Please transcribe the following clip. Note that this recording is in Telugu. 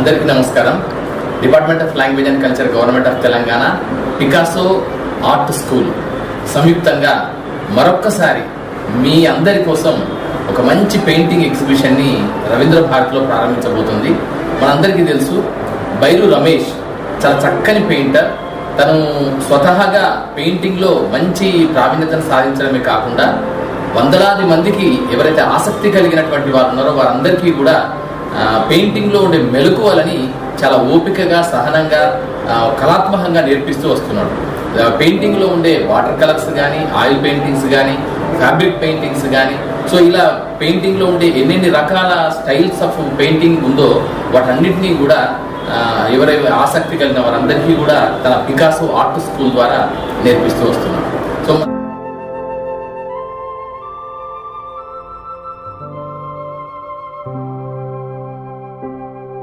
అందరికీ నమస్కారం. Department of language and culture, government of Telangana, Picasso art school సంయుక్తంగా మరొక్కసారి మీ అందరి కోసం ఒక మంచి పెయింటింగ్ ఎగ్జిబిషన్ని రవీంద్ర భారతిలో ప్రారంభించబోతుంది. మనందరికీ తెలుసు, బైరు రమేష్ చాలా చక్కని పెయింటర్. తను స్వతహాగా పెయింటింగ్లో మంచి ప్రావీణ్యతను సాధించడమే కాకుండా వందలాది మందికి ఎవరైతే ఆసక్తి కలిగినటువంటి వారు ఉన్నారో వారందరికీ కూడా పెయింటింగ్లో ఉండే మెలకువలని చాలా ఓపికగా, సహనంగా, కళాత్మకంగా నేర్పిస్తూ వస్తున్నాడు. పెయింటింగ్లో ఉండే వాటర్ కలర్స్ కానీ, ఆయిల్ పెయింటింగ్స్ కానీ, ఫ్యాబ్రిక్ పెయింటింగ్స్ కానీ, సో ఇలా పెయింటింగ్లో ఉండే ఎన్నెన్ని రకాల స్టైల్స్ ఆఫ్ పెయింటింగ్ ఉందో వాటన్నిటినీ కూడా ఎవరైతే ఆసక్తి కలిగిన వారందరికీ కూడా తన పికాసో ఆర్ట్ స్కూల్ ద్వారా నేర్పిస్తూ వస్తున్నాడు. సో